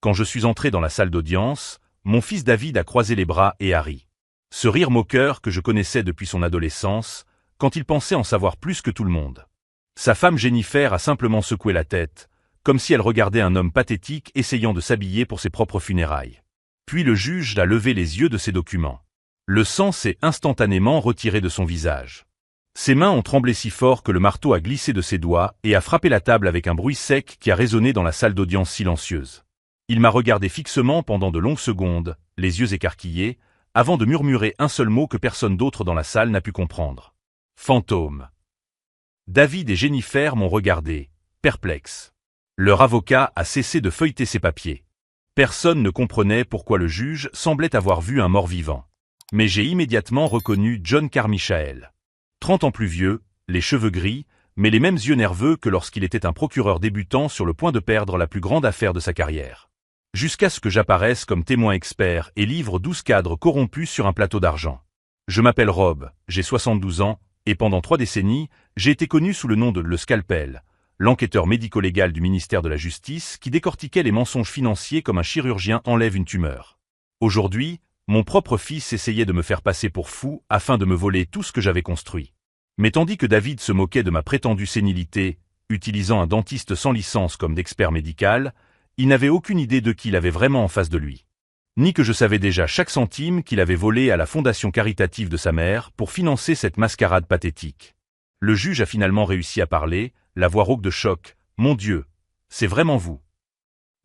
Quand je suis entré dans la salle d'audience, mon fils David a croisé les bras et a ri. Ce rire moqueur que je connaissais depuis son adolescence, quand il pensait en savoir plus que tout le monde. Sa femme Jennifer a simplement secoué la tête, comme si elle regardait un homme pathétique essayant de s'habiller pour ses propres funérailles. Puis le juge a levé les yeux de ses documents. Le sang s'est instantanément retiré de son visage. Ses mains ont tremblé si fort que le marteau a glissé de ses doigts et a frappé la table avec un bruit sec qui a résonné dans la salle d'audience silencieuse. Il m'a regardé fixement pendant de longues secondes, les yeux écarquillés, avant de murmurer un seul mot que personne d'autre dans la salle n'a pu comprendre. Fantôme. David et Jennifer m'ont regardé, perplexe. Leur avocat a cessé de feuilleter ses papiers. Personne ne comprenait pourquoi le juge semblait avoir vu un mort-vivant. Mais j'ai immédiatement reconnu John Carmichael. 30 ans plus vieux, les cheveux gris, mais les mêmes yeux nerveux que lorsqu'il était un procureur débutant sur le point de perdre la plus grande affaire de sa carrière. Jusqu'à ce que j'apparaisse comme témoin expert et livre 12 cadres corrompus sur un plateau d'argent. Je m'appelle Rob, j'ai 72 ans, et pendant 3 décennies, j'ai été connu sous le nom de Le Scalpel, l'enquêteur médico-légal du ministère de la Justice qui décortiquait les mensonges financiers comme un chirurgien enlève une tumeur. Aujourd'hui, mon propre fils essayait de me faire passer pour fou afin de me voler tout ce que j'avais construit. Mais tandis que David se moquait de ma prétendue sénilité, utilisant un dentiste sans licence comme d'expert médical, il n'avait aucune idée de qui il avait vraiment en face de lui. Ni que je savais déjà chaque centime qu'il avait volé à la fondation caritative de sa mère pour financer cette mascarade pathétique. Le juge a finalement réussi à parler, la voix rauque de choc. « Mon Dieu, c'est vraiment vous !»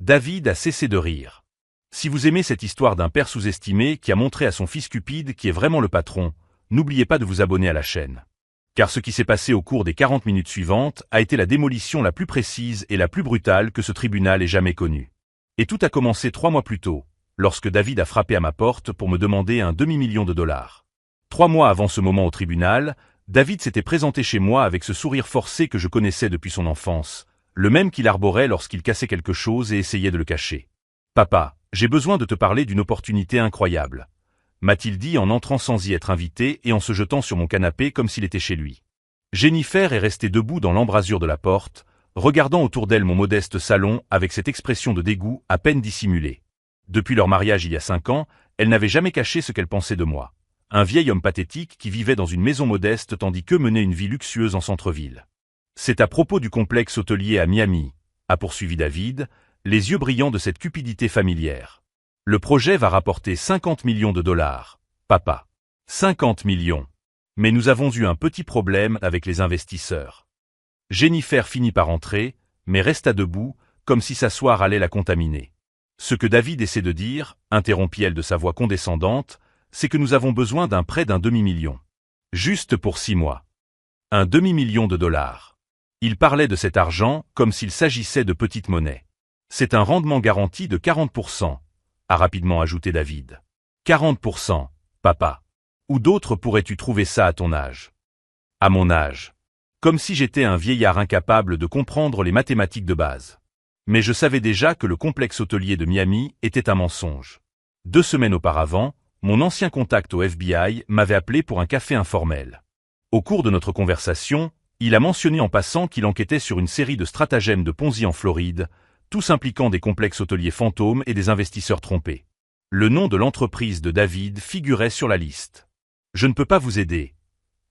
David a cessé de rire. Si vous aimez cette histoire d'un père sous-estimé qui a montré à son fils cupide qui est vraiment le patron, n'oubliez pas de vous abonner à la chaîne. Car ce qui s'est passé au cours des 40 minutes suivantes a été la démolition la plus précise et la plus brutale que ce tribunal ait jamais connue. Et tout a commencé 3 mois plus tôt, lorsque David a frappé à ma porte pour me demander un demi-million de dollars. 3 mois avant ce moment au tribunal, David s'était présenté chez moi avec ce sourire forcé que je connaissais depuis son enfance, le même qu'il arborait lorsqu'il cassait quelque chose et essayait de le cacher. « Papa, j'ai besoin de te parler d'une opportunité incroyable. » m'a-t-il dit en entrant sans y être invité et en se jetant sur mon canapé comme s'il était chez lui. Jennifer est restée debout dans l'embrasure de la porte, regardant autour d'elle mon modeste salon avec cette expression de dégoût à peine dissimulée. Depuis leur mariage il y a 5 ans, elle n'avait jamais caché ce qu'elle pensait de moi. Un vieil homme pathétique qui vivait dans une maison modeste tandis qu'eux menaient une vie luxueuse en centre-ville. C'est à propos du complexe hôtelier à Miami, a poursuivi David, les yeux brillants de cette cupidité familière. Le projet va rapporter 50 millions de dollars, papa. 50 millions. Mais nous avons eu un petit problème avec les investisseurs. Jennifer finit par entrer, mais resta debout, comme si s'asseoir allait la contaminer. Ce que David essaie de dire, interrompit-elle de sa voix condescendante, c'est que nous avons besoin d'un prêt d'un demi-million. Juste pour 6 mois. Un demi-million de dollars. Il parlait de cet argent comme s'il s'agissait de petite monnaie. C'est un rendement garanti de 40%. A rapidement ajouté David. 40%, papa. Où d'autre pourrais-tu trouver ça à ton âge? À mon âge. Comme si j'étais un vieillard incapable de comprendre les mathématiques de base. Mais je savais déjà que le complexe hôtelier de Miami était un mensonge. 2 semaines auparavant, mon ancien contact au FBI m'avait appelé pour un café informel. Au cours de notre conversation, il a mentionné en passant qu'il enquêtait sur une série de stratagèmes de Ponzi en Floride, tous impliquant des complexes hôteliers fantômes et des investisseurs trompés. Le nom de l'entreprise de David figurait sur la liste. « Je ne peux pas vous aider »,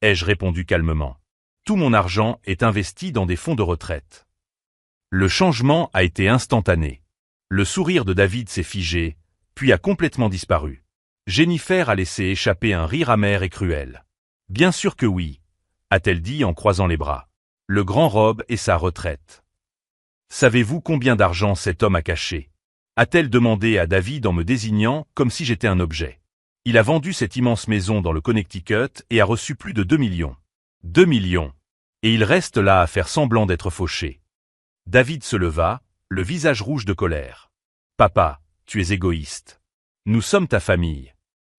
ai-je répondu calmement. « Tout mon argent est investi dans des fonds de retraite. » Le changement a été instantané. Le sourire de David s'est figé, puis a complètement disparu. Jennifer a laissé échapper un rire amer et cruel. « Bien sûr que oui », a-t-elle dit en croisant les bras. « Le grand Rob et sa retraite. » Savez-vous combien d'argent cet homme a caché? A-t-elle demandé à David en me désignant comme si j'étais un objet. Il a vendu cette immense maison dans le Connecticut et a reçu plus de 2 millions. 2 millions. Et il reste là à faire semblant d'être fauché. David se leva, le visage rouge de colère. « Papa, tu es égoïste. Nous sommes ta famille.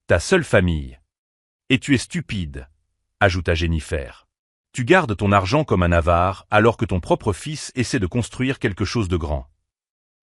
Ta seule famille. Et tu es stupide, » ajouta Jennifer. Tu gardes ton argent comme un avare alors que ton propre fils essaie de construire quelque chose de grand.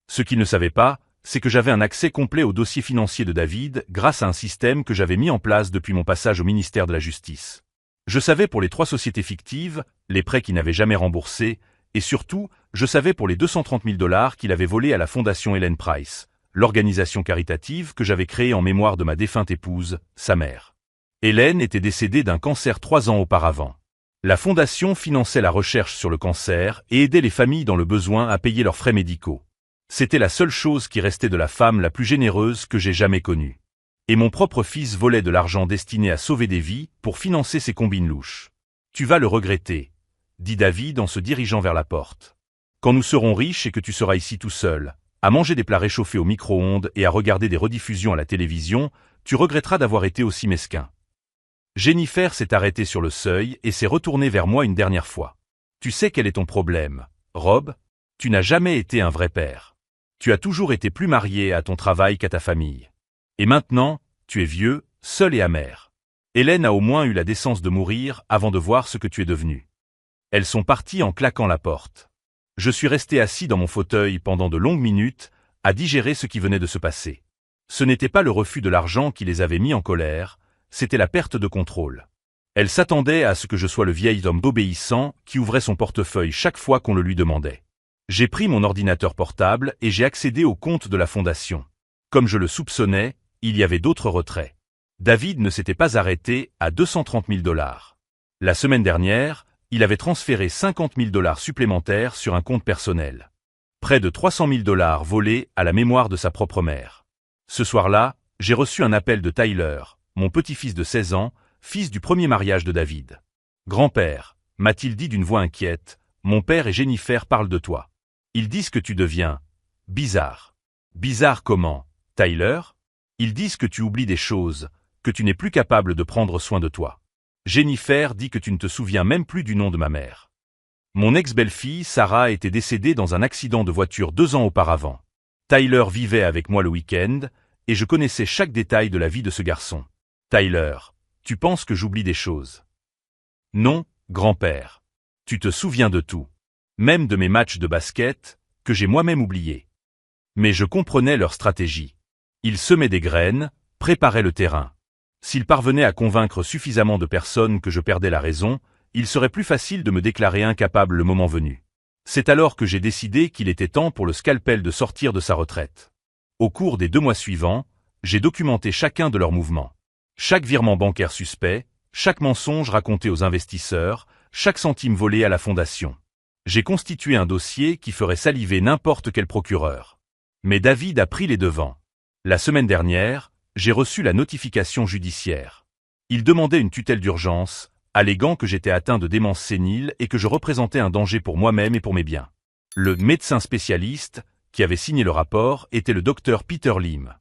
Ce qu'il ne savait pas, c'est que j'avais un accès complet au dossier financier de David grâce à un système que j'avais mis en place depuis mon passage au ministère de la Justice. Je savais pour les 3 sociétés fictives, les prêts qu'il n'avait jamais remboursés, et surtout, je savais pour les 230 000 $ qu'il avait volés à la fondation Ellen Price, l'organisation caritative que j'avais créée en mémoire de ma défunte épouse, sa mère. Hélène était décédée d'un cancer 3 ans auparavant. La fondation finançait la recherche sur le cancer et aidait les familles dans le besoin à payer leurs frais médicaux. C'était la seule chose qui restait de la femme la plus généreuse que j'ai jamais connue. Et mon propre fils volait de l'argent destiné à sauver des vies pour financer ses combines louches. Tu vas le regretter, dit David en se dirigeant vers la porte. Quand nous serons riches et que tu seras ici tout seul, à manger des plats réchauffés au micro-ondes et à regarder des rediffusions à la télévision, tu regretteras d'avoir été aussi mesquin. Jennifer s'est arrêtée sur le seuil et s'est retournée vers moi une dernière fois. Tu sais quel est ton problème, Rob? Tu n'as jamais été un vrai père. Tu as toujours été plus marié à ton travail qu'à ta famille. Et maintenant, tu es vieux, seul et amer. Hélène a au moins eu la décence de mourir avant de voir ce que tu es devenu. Elles sont parties en claquant la porte. Je suis resté assis dans mon fauteuil pendant de longues minutes, à digérer ce qui venait de se passer. Ce n'était pas le refus de l'argent qui les avait mis en colère, c'était la perte de contrôle. Elle s'attendait à ce que je sois le vieil homme obéissant qui ouvrait son portefeuille chaque fois qu'on le lui demandait. J'ai pris mon ordinateur portable et j'ai accédé au compte de la fondation. Comme je le soupçonnais, il y avait d'autres retraits. David ne s'était pas arrêté à 230 000 $. La semaine dernière, il avait transféré 50 000 $ supplémentaires sur un compte personnel. Près de 300 000 $ volés à la mémoire de sa propre mère. Ce soir-là, j'ai reçu un appel de Tyler, mon petit-fils de 16 ans, fils du premier mariage de David. « Grand-père », m'a-t-il dit d'une voix inquiète, « mon père et Jennifer parlent de toi. Ils disent que tu deviens bizarre. » Bizarre comment, Tyler? Ils disent que tu oublies des choses, que tu n'es plus capable de prendre soin de toi. Jennifer dit que tu ne te souviens même plus du nom de ma mère. Mon ex-belle-fille, Sarah, était décédée dans un accident de voiture 2 ans auparavant. Tyler vivait avec moi le week-end, et je connaissais chaque détail de la vie de ce garçon. Tyler, tu penses que j'oublie des choses? Non, grand-père. Tu te souviens de tout. Même de mes matchs de basket, que j'ai moi-même oubliés. Mais je comprenais leur stratégie. Ils semaient des graines, préparaient le terrain. S'ils parvenaient à convaincre suffisamment de personnes que je perdais la raison, il serait plus facile de me déclarer incapable le moment venu. C'est alors que j'ai décidé qu'il était temps pour le scalpel de sortir de sa retraite. Au cours des 2 mois suivants, j'ai documenté chacun de leurs mouvements. Chaque virement bancaire suspect, chaque mensonge raconté aux investisseurs, chaque centime volé à la fondation. J'ai constitué un dossier qui ferait saliver n'importe quel procureur. Mais David a pris les devants. La semaine dernière, j'ai reçu la notification judiciaire. Il demandait une tutelle d'urgence, alléguant que j'étais atteint de démence sénile et que je représentais un danger pour moi-même et pour mes biens. Le médecin spécialiste, qui avait signé le rapport, était le docteur Peter Lim.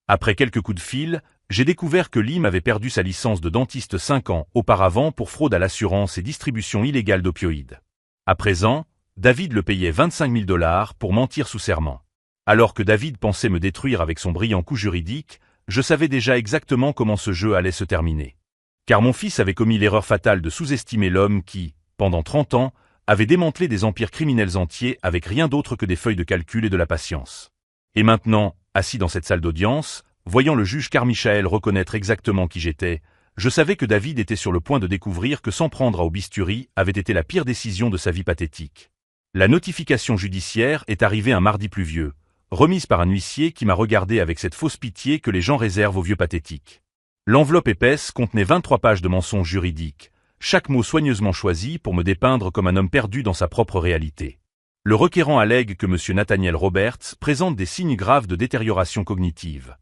Après quelques coups de fil, j'ai découvert que Lim avait perdu sa licence de dentiste 5 ans auparavant pour fraude à l'assurance et distribution illégale d'opioïdes. À présent, David le payait 25 000 $ pour mentir sous serment. Alors que David pensait me détruire avec son brillant coup juridique, je savais déjà exactement comment ce jeu allait se terminer. Car mon fils avait commis l'erreur fatale de sous-estimer l'homme qui, pendant 30 ans, avait démantelé des empires criminels entiers avec rien d'autre que des feuilles de calcul et de la patience. Et maintenant, assis dans cette salle d'audience, voyant le juge Carmichael reconnaître exactement qui j'étais, je savais que David était sur le point de découvrir que s'en prendre à au bisturie avait été la pire décision de sa vie pathétique. La notification judiciaire est arrivée un mardi pluvieux, remise par un huissier qui m'a regardé avec cette fausse pitié que les gens réservent aux vieux pathétiques. L'enveloppe épaisse contenait 23 pages de mensonges juridiques, chaque mot soigneusement choisi pour me dépeindre comme un homme perdu dans sa propre réalité. Le requérant allègue que M. Nathaniel Roberts présente des signes graves de détérioration cognitive.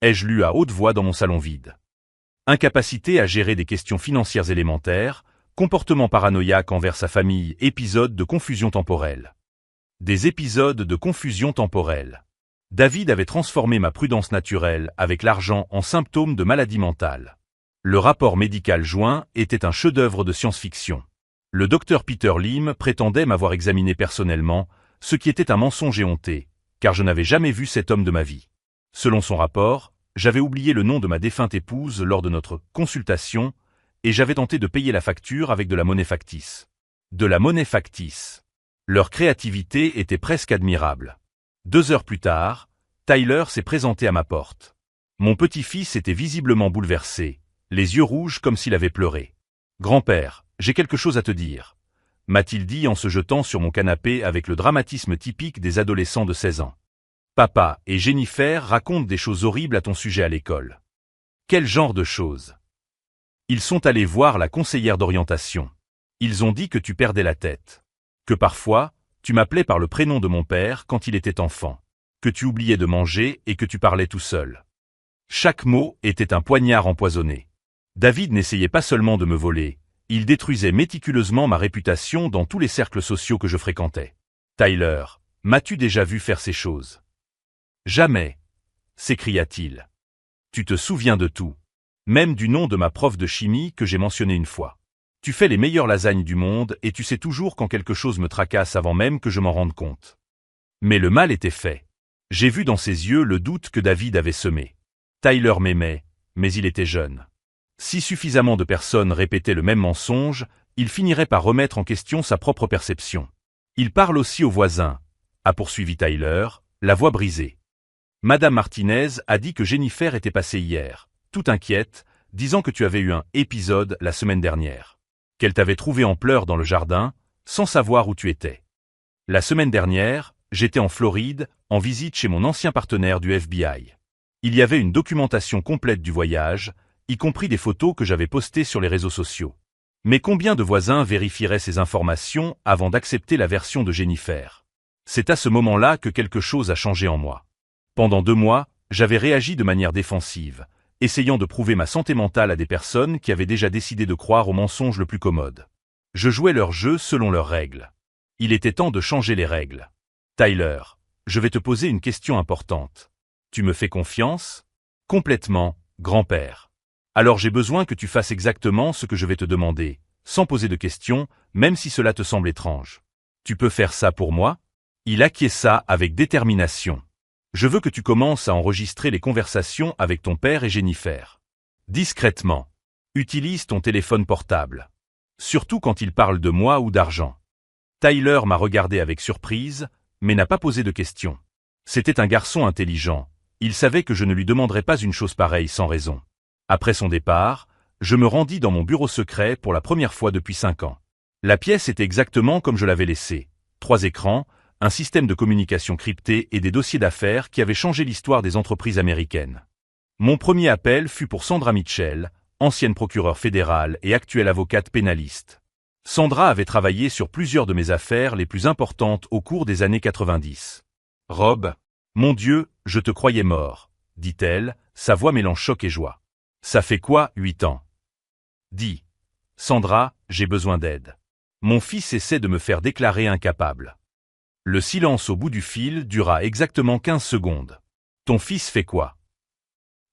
Ai-je lu à haute voix dans mon salon vide. Incapacité à gérer des questions financières élémentaires, comportement paranoïaque envers sa famille, épisode de confusion temporelle. Des épisodes de confusion temporelle. David avait transformé ma prudence naturelle avec l'argent en symptôme de maladie mentale. Le rapport médical joint était un chef-d'œuvre de science-fiction. Le docteur Peter Lim prétendait m'avoir examiné personnellement, ce qui était un mensonge éhonté, car je n'avais jamais vu cet homme de ma vie. Selon son rapport, j'avais oublié le nom de ma défunte épouse lors de notre consultation, et j'avais tenté de payer la facture avec de la monnaie factice. De la monnaie factice. Leur créativité était presque admirable. 2 heures plus tard, Tyler s'est présenté à ma porte. Mon petit-fils était visiblement bouleversé, les yeux rouges comme s'il avait pleuré. « Grand-père, j'ai quelque chose à te dire », m'a-t-il dit en se jetant sur mon canapé avec le dramatisme typique des adolescents de 16 ans. Papa et Jennifer racontent des choses horribles à ton sujet à l'école. Quel genre de choses? Ils sont allés voir la conseillère d'orientation. Ils ont dit que tu perdais la tête. Que parfois, tu m'appelais par le prénom de mon père quand il était enfant. Que tu oubliais de manger et que tu parlais tout seul. Chaque mot était un poignard empoisonné. David n'essayait pas seulement de me voler, il détruisait méticuleusement ma réputation dans tous les cercles sociaux que je fréquentais. Tyler, m'as-tu déjà vu faire ces choses? Jamais, s'écria-t-il. Tu te souviens de tout. Même du nom de ma prof de chimie que j'ai mentionné une fois. Tu fais les meilleures lasagnes du monde et tu sais toujours quand quelque chose me tracasse avant même que je m'en rende compte. Mais le mal était fait. J'ai vu dans ses yeux le doute que David avait semé. Tyler m'aimait, mais il était jeune. Si suffisamment de personnes répétaient le même mensonge, il finirait par remettre en question sa propre perception. Il parle aussi aux voisins, a poursuivi Tyler, la voix brisée. Madame Martinez a dit que Jennifer était passée hier, toute inquiète, disant que tu avais eu un épisode la semaine dernière. Qu'elle t'avait trouvé en pleurs dans le jardin, sans savoir où tu étais. La semaine dernière, j'étais en Floride, en visite chez mon ancien partenaire du FBI. Il y avait une documentation complète du voyage, y compris des photos que j'avais postées sur les réseaux sociaux. Mais combien de voisins vérifieraient ces informations avant d'accepter la version de Jennifer? C'est à ce moment-là que quelque chose a changé en moi. Pendant 2 mois, j'avais réagi de manière défensive, essayant de prouver ma santé mentale à des personnes qui avaient déjà décidé de croire au mensonge le plus commode. Je jouais leur jeu selon leurs règles. Il était temps de changer les règles. Tyler, je vais te poser une question importante. Tu me fais confiance? Complètement, grand-père. Alors j'ai besoin que tu fasses exactement ce que je vais te demander, sans poser de questions, même si cela te semble étrange. Tu peux faire ça pour moi? Il acquiesça avec détermination. Je veux que tu commences à enregistrer les conversations avec ton père et Jennifer. Discrètement. Utilise ton téléphone portable. Surtout quand il parle de moi ou d'argent. Tyler m'a regardé avec surprise, mais n'a pas posé de questions. C'était un garçon intelligent. Il savait que je ne lui demanderais pas une chose pareille sans raison. Après son départ, je me rendis dans mon bureau secret pour la première fois depuis 5 ans. La pièce était exactement comme je l'avais laissée. 3 écrans, un système de communication crypté et des dossiers d'affaires qui avaient changé l'histoire des entreprises américaines. Mon premier appel fut pour Sandra Mitchell, ancienne procureure fédérale et actuelle avocate pénaliste. Sandra avait travaillé sur plusieurs de mes affaires les plus importantes au cours des années 90. « Rob, mon Dieu, je te croyais mort, » dit-elle, sa voix mêlant choc et joie. « Ça fait quoi, 8 ans ?» Dis. « Sandra, j'ai besoin d'aide. Mon fils essaie de me faire déclarer incapable. » Le silence au bout du fil dura exactement 15 secondes. « Ton fils fait quoi ?»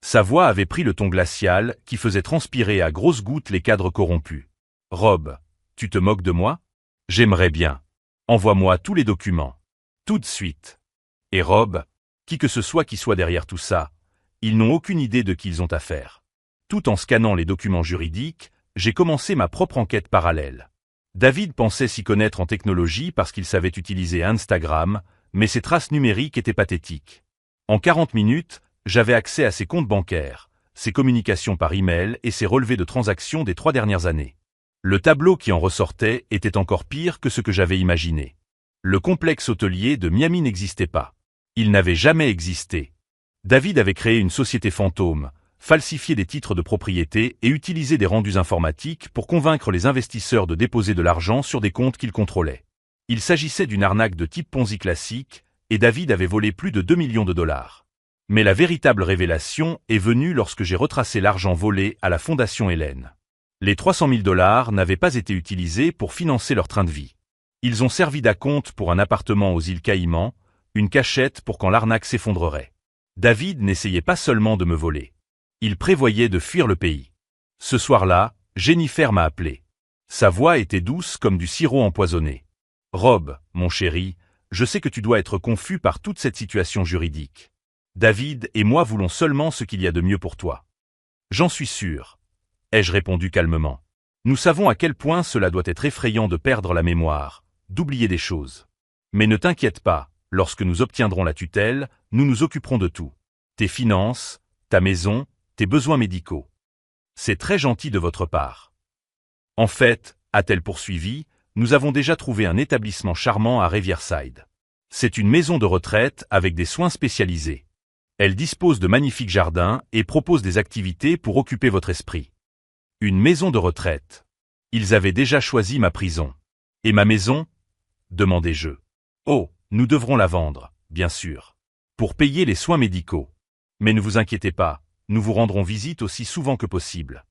Sa voix avait pris le ton glacial qui faisait transpirer à grosses gouttes les cadres corrompus. « Rob, tu te moques de moi? J'aimerais bien. Envoie-moi tous les documents. Tout de suite. » Et Rob, qui que ce soit qui soit derrière tout ça, ils n'ont aucune idée de qui ils ont affaire. Tout en scannant les documents juridiques, j'ai commencé ma propre enquête parallèle. David pensait s'y connaître en technologie parce qu'il savait utiliser Instagram, mais ses traces numériques étaient pathétiques. En 40 minutes, j'avais accès à ses comptes bancaires, ses communications par email et ses relevés de transactions des 3 dernières années. Le tableau qui en ressortait était encore pire que ce que j'avais imaginé. Le complexe hôtelier de Miami n'existait pas. Il n'avait jamais existé. David avait créé une société fantôme, falsifié des titres de propriété et utilisé des rendus informatiques pour convaincre les investisseurs de déposer de l'argent sur des comptes qu'il contrôlait. Il s'agissait d'une arnaque de type Ponzi classique, et David avait volé plus de 2 millions de dollars. Mais la véritable révélation est venue lorsque j'ai retracé l'argent volé à la Fondation Hélène. Les 300 000 dollars n'avaient pas été utilisés pour financer leur train de vie. Ils ont servi d'acompte pour un appartement aux îles Caïmans, une cachette pour quand l'arnaque s'effondrerait. David n'essayait pas seulement de me voler. Il prévoyait de fuir le pays. Ce soir-là, Jennifer m'a appelé. Sa voix était douce comme du sirop empoisonné. « Rob, mon chéri, je sais que tu dois être confus par toute cette situation juridique. David et moi voulons seulement ce qu'il y a de mieux pour toi. »« J'en suis sûr, » ai-je répondu calmement. « Nous savons à quel point cela doit être effrayant de perdre la mémoire, d'oublier des choses. Mais ne t'inquiète pas, lorsque nous obtiendrons la tutelle, nous nous occuperons de tout. Tes finances, ta maison, tes besoins médicaux. C'est très gentil de votre part. En fait, a-t-elle poursuivi, nous avons déjà trouvé un établissement charmant à Riverside. C'est une maison de retraite avec des soins spécialisés. Elle dispose de magnifiques jardins et propose des activités pour occuper votre esprit. Une maison de retraite. Ils avaient déjà choisi ma prison. Et ma maison? Demandai-je. Oh, nous devrons la vendre, bien sûr. Pour payer les soins médicaux. Mais ne vous inquiétez pas, nous vous rendrons visite aussi souvent que possible.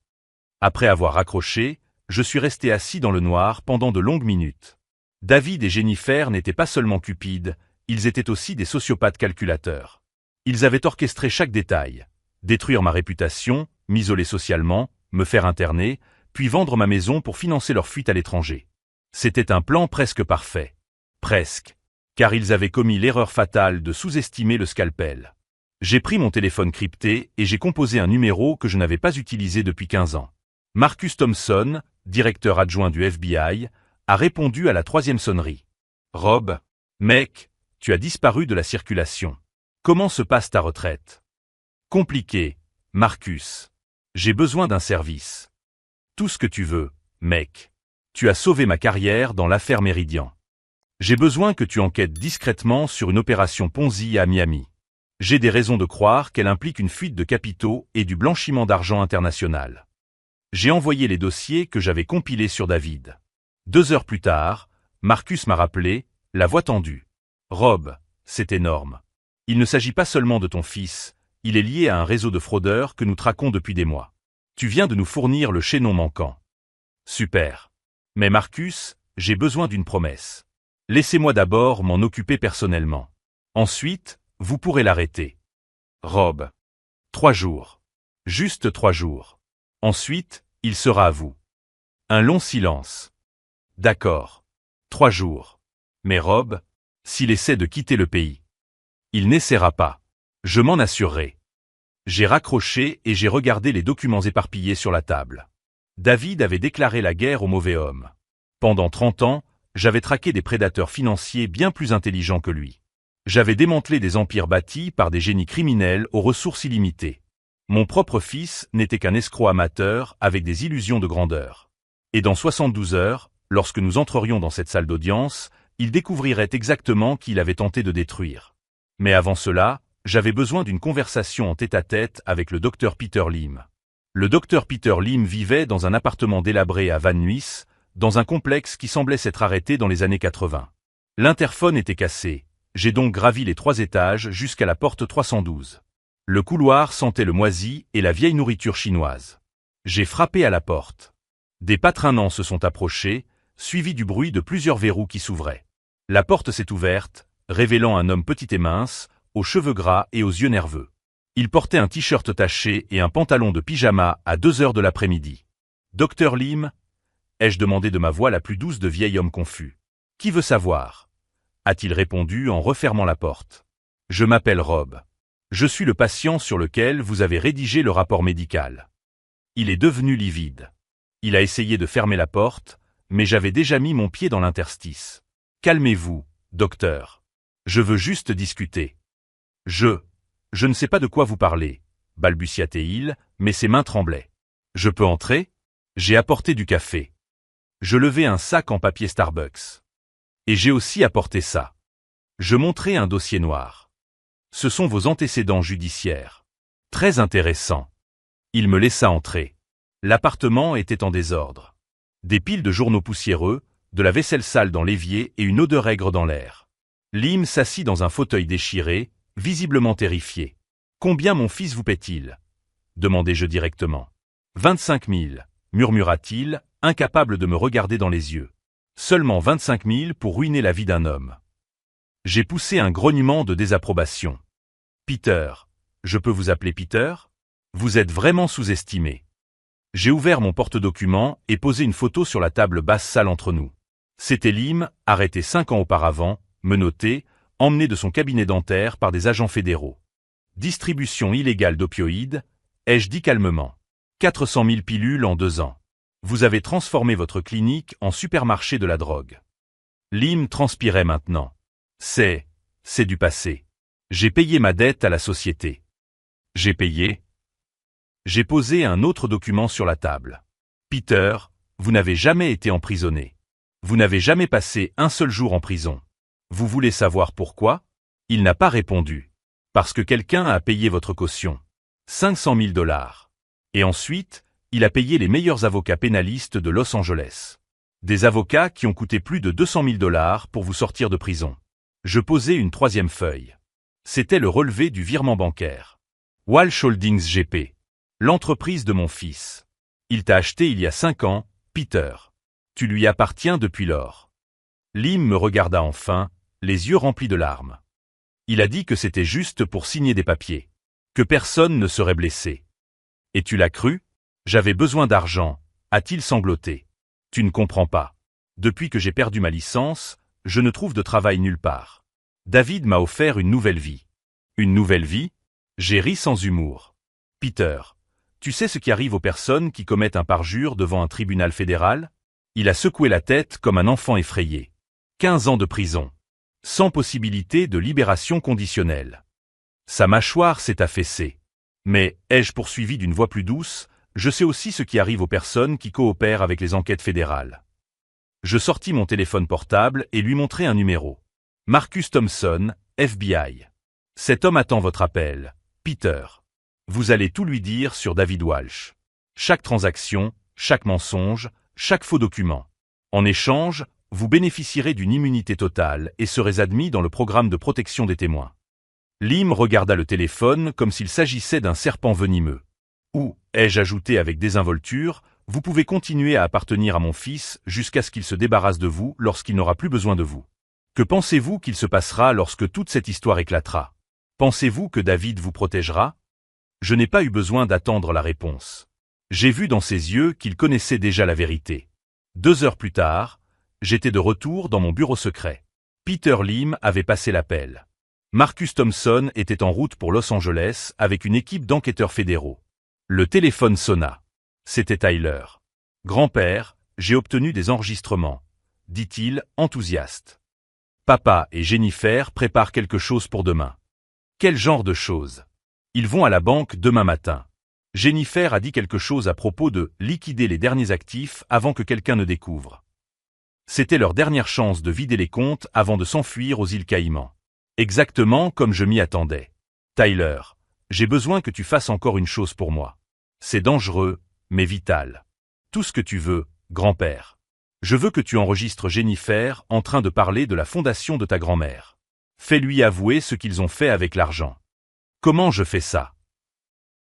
Après avoir raccroché, je suis resté assis dans le noir pendant de longues minutes. David et Jennifer n'étaient pas seulement cupides, ils étaient aussi des sociopathes calculateurs. Ils avaient orchestré chaque détail. Détruire ma réputation, m'isoler socialement, me faire interner, puis vendre ma maison pour financer leur fuite à l'étranger. C'était un plan presque parfait. Presque. Car ils avaient commis l'erreur fatale de sous-estimer le scalpel. J'ai pris mon téléphone crypté et j'ai composé un numéro que je n'avais pas utilisé depuis 15 ans. Marcus Thompson, directeur adjoint du FBI, a répondu à la 3e sonnerie. Rob, mec, tu as disparu de la circulation. Comment se passe ta retraite? Compliqué, Marcus. J'ai besoin d'un service. Tout ce que tu veux, mec. Tu as sauvé ma carrière dans l'affaire Meridian. J'ai besoin que tu enquêtes discrètement sur une opération Ponzi à Miami. J'ai des raisons de croire qu'elle implique une fuite de capitaux et du blanchiment d'argent international. J'ai envoyé les dossiers que j'avais compilés sur David. 2 heures plus tard, Marcus m'a rappelé, la voix tendue. Rob, c'est énorme. Il ne s'agit pas seulement de ton fils, il est lié à un réseau de fraudeurs que nous traquons depuis des mois. Tu viens de nous fournir le chaînon manquant. Super. Mais Marcus, j'ai besoin d'une promesse. Laissez-moi d'abord m'en occuper personnellement. Ensuite, vous pourrez l'arrêter. Rob. 3 jours. Juste 3 jours. Ensuite, il sera à vous. Un long silence. D'accord. 3 jours. Mais Rob, s'il essaie de quitter le pays. Il n'essaiera pas. Je m'en assurerai. J'ai raccroché et j'ai regardé les documents éparpillés sur la table. David avait déclaré la guerre aux mauvais hommes. Pendant 30 ans, j'avais traqué des prédateurs financiers bien plus intelligents que lui. J'avais démantelé des empires bâtis par des génies criminels aux ressources illimitées. Mon propre fils n'était qu'un escroc amateur avec des illusions de grandeur. Et dans 72 heures, lorsque nous entrerions dans cette salle d'audience, il découvrirait exactement qui il avait tenté de détruire. Mais avant cela, j'avais besoin d'une conversation en tête-à-tête avec le docteur Peter Lim. Le docteur Peter Lim vivait dans un appartement délabré à Van Nuys, dans un complexe qui semblait s'être arrêté dans les années 80. L'interphone était cassé. J'ai donc gravi les 3 étages jusqu'à la porte 312. Le couloir sentait le moisi et la vieille nourriture chinoise. J'ai frappé à la porte. Des pas traînants se sont approchés, suivis du bruit de plusieurs verrous qui s'ouvraient. La porte s'est ouverte, révélant un homme petit et mince, aux cheveux gras et aux yeux nerveux. Il portait un t-shirt taché et un pantalon de pyjama à 2 heures de l'après-midi. « Docteur Lim ?» ai-je demandé de ma voix la plus douce de vieil homme confus. « Qui veut savoir ?» a-t-il répondu en refermant la porte. « Je m'appelle Rob. Je suis le patient sur lequel vous avez rédigé le rapport médical. » Il est devenu livide. Il a essayé de fermer la porte, mais j'avais déjà mis mon pied dans l'interstice. « Calmez-vous, docteur. Je veux juste discuter. » Je ne sais pas de quoi vous parlez, balbutia-t-il, mais ses mains tremblaient. « Je peux entrer ?» J'ai apporté du café. Je levai un sac en papier Starbucks. Et j'ai aussi apporté ça. Je montrai un dossier noir. Ce sont vos antécédents judiciaires. Très intéressant. Il me laissa entrer. L'appartement était en désordre. Des piles de journaux poussiéreux, de la vaisselle sale dans l'évier et une odeur aigre dans l'air. Lim s'assit dans un fauteuil déchiré, visiblement terrifié. « Combien mon fils vous paie-t-il » demandai-je directement. « 25 000, murmura-t-il, incapable de me regarder dans les yeux. Seulement 25 000 pour ruiner la vie d'un homme. J'ai poussé un grognement de désapprobation. « Peter, je peux vous appeler Peter? Vous êtes vraiment sous-estimé. » J'ai ouvert mon porte-documents et posé une photo sur la table basse salle entre nous. C'était Lim, arrêté 5 ans auparavant, menotté, emmené de son cabinet dentaire par des agents fédéraux. Distribution illégale d'opioïdes, ai-je dit calmement. 400 000 pilules en 2 ans. Vous avez transformé votre clinique en supermarché de la drogue. Lim transpirait maintenant. C'est du passé. J'ai payé ma dette à la société. J'ai payé. J'ai posé un autre document sur la table. Peter, vous n'avez jamais été emprisonné. Vous n'avez jamais passé un seul jour en prison. Vous voulez savoir pourquoi? Il n'a pas répondu. Parce que quelqu'un a payé votre caution. 500 000 $. Et ensuite, il a payé les meilleurs avocats pénalistes de Los Angeles. Des avocats qui ont coûté plus de 200 000 $ pour vous sortir de prison. Je posais une troisième feuille. C'était le relevé du virement bancaire. Walsh Holdings GP. L'entreprise de mon fils. Il t'a acheté il y a 5 ans, Peter. Tu lui appartiens depuis lors. Lim me regarda enfin, les yeux remplis de larmes. Il a dit que c'était juste pour signer des papiers. Que personne ne serait blessé. Et tu l'as cru? J'avais besoin d'argent, a-t-il sangloté. Tu ne comprends pas. Depuis que j'ai perdu ma licence, je ne trouve de travail nulle part. David m'a offert une nouvelle vie. Une nouvelle vie? J'ai ri sans humour. Peter, tu sais ce qui arrive aux personnes qui commettent un parjure devant un tribunal fédéral? Il a secoué la tête comme un enfant effrayé. 15 ans de prison. Sans possibilité de libération conditionnelle. Sa mâchoire s'est affaissée. Mais, ai-je poursuivi d'une voix plus douce, je sais aussi ce qui arrive aux personnes qui coopèrent avec les enquêtes fédérales. Je sortis mon téléphone portable et lui montrai un numéro. Marcus Thompson, FBI. Cet homme attend votre appel, Peter. Vous allez tout lui dire sur David Walsh. Chaque transaction, chaque mensonge, chaque faux document. En échange, vous bénéficierez d'une immunité totale et serez admis dans le programme de protection des témoins. Lim regarda le téléphone comme s'il s'agissait d'un serpent venimeux. Ou, ai-je ajouté avec désinvolture, vous pouvez continuer à appartenir à mon fils jusqu'à ce qu'il se débarrasse de vous lorsqu'il n'aura plus besoin de vous. Que pensez-vous qu'il se passera lorsque toute cette histoire éclatera? Pensez-vous que David vous protégera? Je n'ai pas eu besoin d'attendre la réponse. J'ai vu dans ses yeux qu'il connaissait déjà la vérité. 2 heures plus tard, j'étais de retour dans mon bureau secret. Peter Lim avait passé l'appel. Marcus Thompson était en route pour Los Angeles avec une équipe d'enquêteurs fédéraux. Le téléphone sonna. C'était Tyler. « Grand-père, j'ai obtenu des enregistrements, » dit-il, enthousiaste. « Papa et Jennifer préparent quelque chose pour demain. » Quel genre de chose? Ils vont à la banque demain matin. Jennifer a dit quelque chose à propos de liquider les derniers actifs avant que quelqu'un ne découvre. C'était leur dernière chance de vider les comptes avant de s'enfuir aux îles Caïmans. Exactement comme je m'y attendais. Tyler, j'ai besoin que tu fasses encore une chose pour moi. C'est dangereux, mais vital. Tout ce que tu veux, grand-père. Je veux que tu enregistres Jennifer en train de parler de la fondation de ta grand-mère. Fais-lui avouer ce qu'ils ont fait avec l'argent. Comment je fais ça?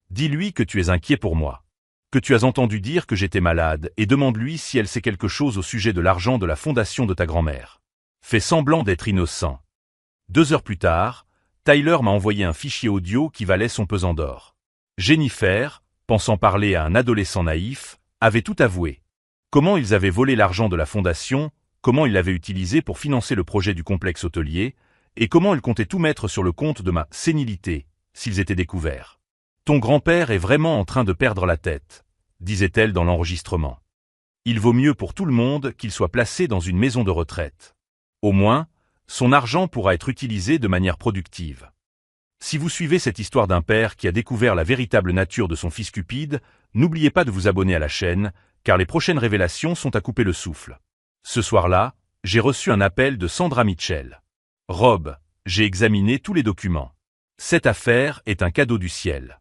Dis-lui que tu es inquiet pour moi. Que tu as entendu dire que j'étais malade et demande-lui si elle sait quelque chose au sujet de l'argent de la fondation de ta grand-mère. Fais semblant d'être innocent. 2 heures plus tard, Tyler m'a envoyé un fichier audio qui valait son pesant d'or. Jennifer, pensant parler à un adolescent naïf, avait tout avoué. Comment ils avaient volé l'argent de la fondation, comment ils l'avaient utilisé pour financer le projet du complexe hôtelier, et comment ils comptaient tout mettre sur le compte de ma sénilité, s'ils étaient découverts. Ton grand-père est vraiment en train de perdre la tête, disait-elle dans l'enregistrement. Il vaut mieux pour tout le monde qu'il soit placé dans une maison de retraite. Au moins, son argent pourra être utilisé de manière productive. Si vous suivez cette histoire d'un père qui a découvert la véritable nature de son fils cupide, n'oubliez pas de vous abonner à la chaîne, car les prochaines révélations sont à couper le souffle. Ce soir-là, j'ai reçu un appel de Sandra Mitchell. Rob, j'ai examiné tous les documents. Cette affaire est un cadeau du ciel.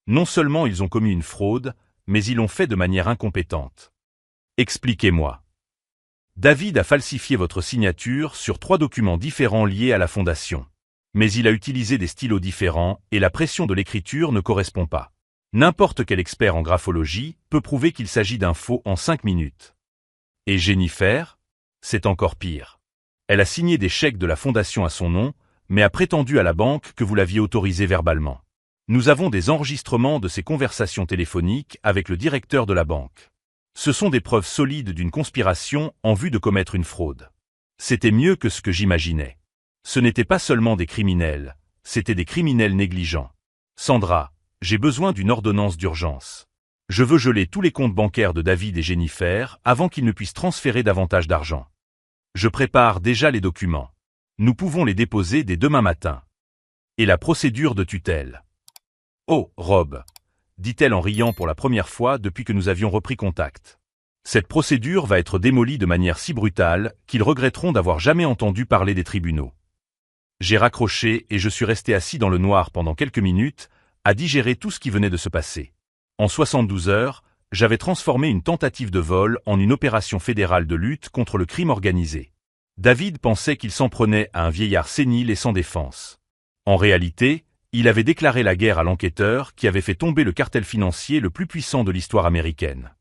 Non seulement ils ont commis une fraude, mais ils l'ont fait de manière incompétente. Expliquez-moi. David a falsifié votre signature sur 3 documents différents liés à la fondation. Mais il a utilisé des stylos différents et la pression de l'écriture ne correspond pas. N'importe quel expert en graphologie peut prouver qu'il s'agit d'un faux en 5 minutes. Et Jennifer? C'est encore pire. Elle a signé des chèques de la fondation à son nom, mais a prétendu à la banque que vous l'aviez autorisé verbalement. Nous avons des enregistrements de ces conversations téléphoniques avec le directeur de la banque. Ce sont des preuves solides d'une conspiration en vue de commettre une fraude. C'était mieux que ce que j'imaginais. Ce n'étaient pas seulement des criminels, c'étaient des criminels négligents. Sandra, j'ai besoin d'une ordonnance d'urgence. Je veux geler tous les comptes bancaires de David et Jennifer avant qu'ils ne puissent transférer davantage d'argent. Je prépare déjà les documents. Nous pouvons les déposer dès demain matin. Et la procédure de tutelle. Oh, Rob, dit-elle en riant pour la première fois depuis que nous avions repris contact. Cette procédure va être démolie de manière si brutale qu'ils regretteront d'avoir jamais entendu parler des tribunaux. J'ai raccroché et je suis resté assis dans le noir pendant quelques minutes, à digérer tout ce qui venait de se passer. En 72 heures, j'avais transformé une tentative de vol en une opération fédérale de lutte contre le crime organisé. David pensait qu'il s'en prenait à un vieillard sénile et sans défense. En réalité, il avait déclaré la guerre à l'enquêteur qui avait fait tomber le cartel financier le plus puissant de l'histoire américaine.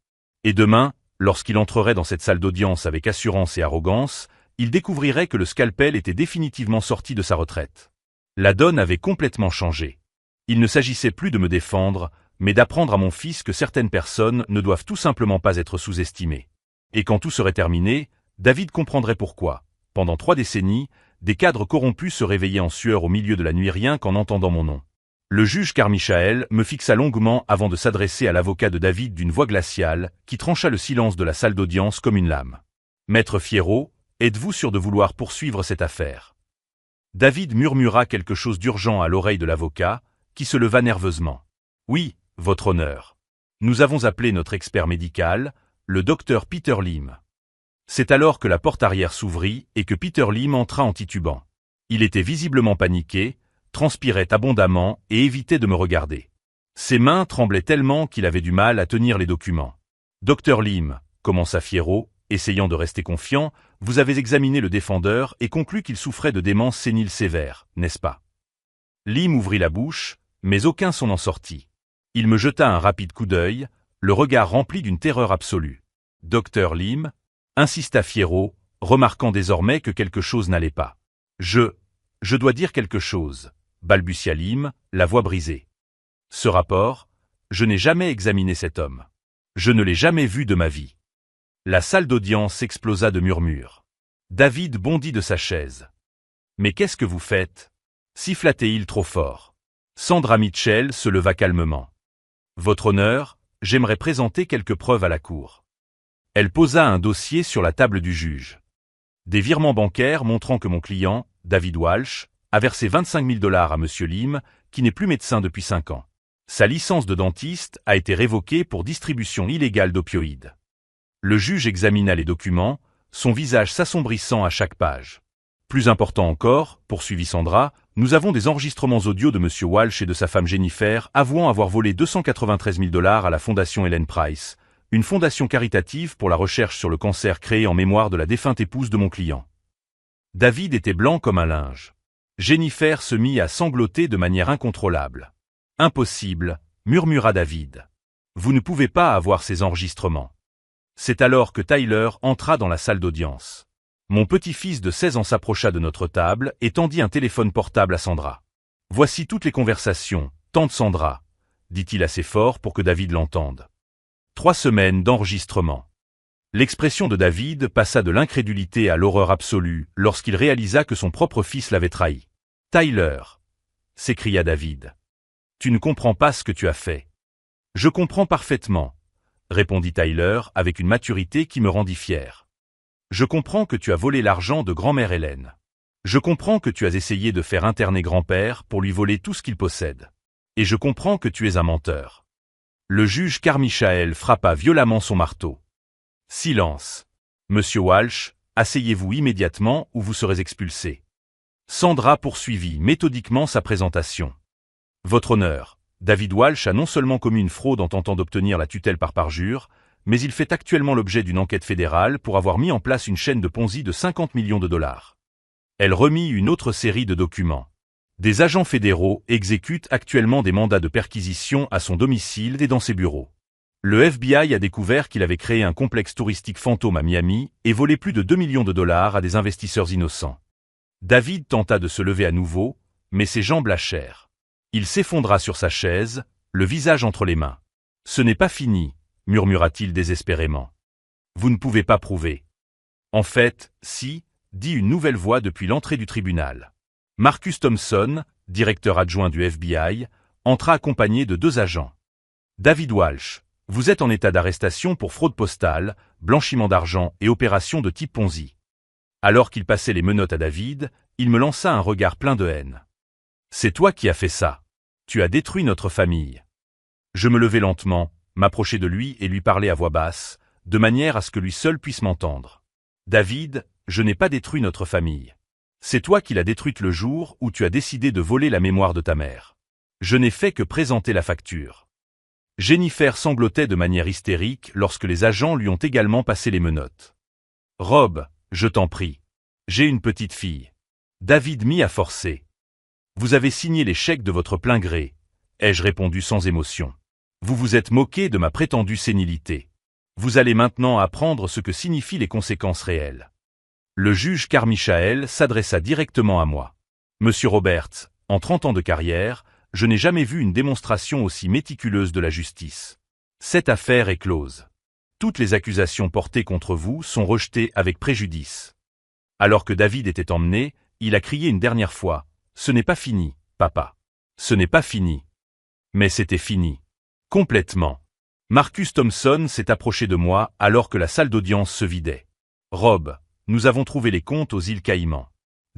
Et demain, lorsqu'il entrerait dans cette salle d'audience avec assurance et arrogance, il découvrirait que le scalpel était définitivement sorti de sa retraite. La donne avait complètement changé. Il ne s'agissait plus de me défendre, mais d'apprendre à mon fils que certaines personnes ne doivent tout simplement pas être sous-estimées. Et quand tout serait terminé, David comprendrait pourquoi, pendant 3 décennies, des cadres corrompus se réveillaient en sueur au milieu de la nuit rien qu'en entendant mon nom. Le juge Carmichael me fixa longuement avant de s'adresser à l'avocat de David d'une voix glaciale qui trancha le silence de la salle d'audience comme une lame. « Maître Fierro, êtes-vous sûr de vouloir poursuivre cette affaire ?» David murmura quelque chose d'urgent à l'oreille de l'avocat, qui se leva nerveusement. « Oui, votre honneur. Nous avons appelé notre expert médical, le docteur Peter Lim. » C'est alors que la porte arrière s'ouvrit et que Peter Lim entra en titubant. Il était visiblement paniqué, transpirait abondamment et évitait de me regarder. Ses mains tremblaient tellement qu'il avait du mal à tenir les documents. « Docteur Lim, » commença Fierro, essayant de rester confiant, « vous avez examiné le défendeur et conclu qu'il souffrait de démence sénile sévère, n'est-ce pas ?» Lim ouvrit la bouche, mais aucun son n'en sortit. Il me jeta un rapide coup d'œil, le regard rempli d'une terreur absolue. « Docteur Lim » insista Fierro, remarquant désormais que quelque chose n'allait pas. « Je dois dire quelque chose » balbutia Lim, la voix brisée. « Ce rapport, je n'ai jamais examiné cet homme. Je ne l'ai jamais vu de ma vie. » La salle d'audience explosa de murmures. David bondit de sa chaise. « Mais qu'est-ce que vous faites » siffla-t-il trop fort. Sandra Mitchell se leva calmement. « Votre honneur, j'aimerais présenter quelques preuves à la cour. » Elle posa un dossier sur la table du juge. Des virements bancaires montrant que mon client, David Walsh, a versé 25 000 $ à M. Lim, qui n'est plus médecin depuis 5 ans. Sa licence de dentiste a été révoquée pour distribution illégale d'opioïdes. Le juge examina les documents, son visage s'assombrissant à chaque page. Plus important encore, poursuivit Sandra, nous avons des enregistrements audio de M. Walsh et de sa femme Jennifer avouant avoir volé 293 000 $ à la fondation Ellen Price, une fondation caritative pour la recherche sur le cancer créée en mémoire de la défunte épouse de mon client. David était blanc comme un linge. Jennifer se mit à sangloter de manière incontrôlable. « Impossible » murmura David. « Vous ne pouvez pas avoir ces enregistrements. » C'est alors que Tyler entra dans la salle d'audience. Mon petit-fils de 16 ans s'approcha de notre table et tendit un téléphone portable à Sandra. « Voici toutes les conversations, tante Sandra » dit-il assez fort pour que David l'entende. 3 semaines d'enregistrement. L'expression de David passa de l'incrédulité à l'horreur absolue lorsqu'il réalisa que son propre fils l'avait trahi. « Tyler » s'écria David. « Tu ne comprends pas ce que tu as fait. »« Je comprends parfaitement » répondit Tyler avec une maturité qui me rendit fier. « Je comprends que tu as volé l'argent de grand-mère Hélène. Je comprends que tu as essayé de faire interner grand-père pour lui voler tout ce qu'il possède. Et je comprends que tu es un menteur. » Le juge Carmichael frappa violemment son marteau. « Silence. Monsieur Walsh, asseyez-vous immédiatement ou vous serez expulsé. » Sandra poursuivit méthodiquement sa présentation. « Votre honneur, David Walsh a non seulement commis une fraude en tentant d'obtenir la tutelle par parjure, mais il fait actuellement l'objet d'une enquête fédérale pour avoir mis en place une chaîne de Ponzi de 50 millions de $. Elle remit une autre série de documents. Des agents fédéraux exécutent actuellement des mandats de perquisition à son domicile et dans ses bureaux. Le FBI a découvert qu'il avait créé un complexe touristique fantôme à Miami et volé plus de 2 millions de $ à des investisseurs innocents. » David tenta de se lever à nouveau, mais ses jambes lâchèrent. Il s'effondra sur sa chaise, le visage entre les mains. « Ce n'est pas fini, » murmura-t-il désespérément. « Vous ne pouvez pas prouver. »« En fait, si, » dit une nouvelle voix depuis l'entrée du tribunal. Marcus Thompson, directeur adjoint du FBI, entra accompagné de 2 agents. « David Walsh, vous êtes en état d'arrestation pour fraude postale, blanchiment d'argent et opération de type Ponzi. » Alors qu'il passait les menottes à David, il me lança un regard plein de haine. « C'est toi qui as fait ça. Tu as détruit notre famille. » Je me levai lentement, m'approchai de lui et lui parlai à voix basse. de manière à ce que lui seul puisse m'entendre. David, je n'ai pas détruit notre famille. C'est toi qui l'as détruite le jour où tu as décidé de voler la mémoire de ta mère. Je n'ai fait que présenter la facture. Jennifer sanglotait de manière hystérique lorsque les agents lui ont également passé les menottes. Rob, je t'en prie. J'ai une petite fille. David m'y a forcé. Vous avez signé les chèques de votre plein gré, ai-je répondu sans émotion. Vous vous êtes moqué de ma prétendue sénilité. Vous allez maintenant apprendre ce que signifient les conséquences réelles. Le juge Carmichael s'adressa directement à moi. Monsieur Roberts, en 30 ans de carrière, je n'ai jamais vu une démonstration aussi méticuleuse de la justice. Cette affaire est close. Toutes les accusations portées contre vous sont rejetées avec préjudice. Alors que David était emmené, il a crié une dernière fois. Ce n'est pas fini, papa. Ce n'est pas fini. Mais c'était fini. Complètement. Marcus Thompson s'est approché de moi alors que la salle d'audience se vidait. Rob, nous avons trouvé les comptes aux îles Caïmans.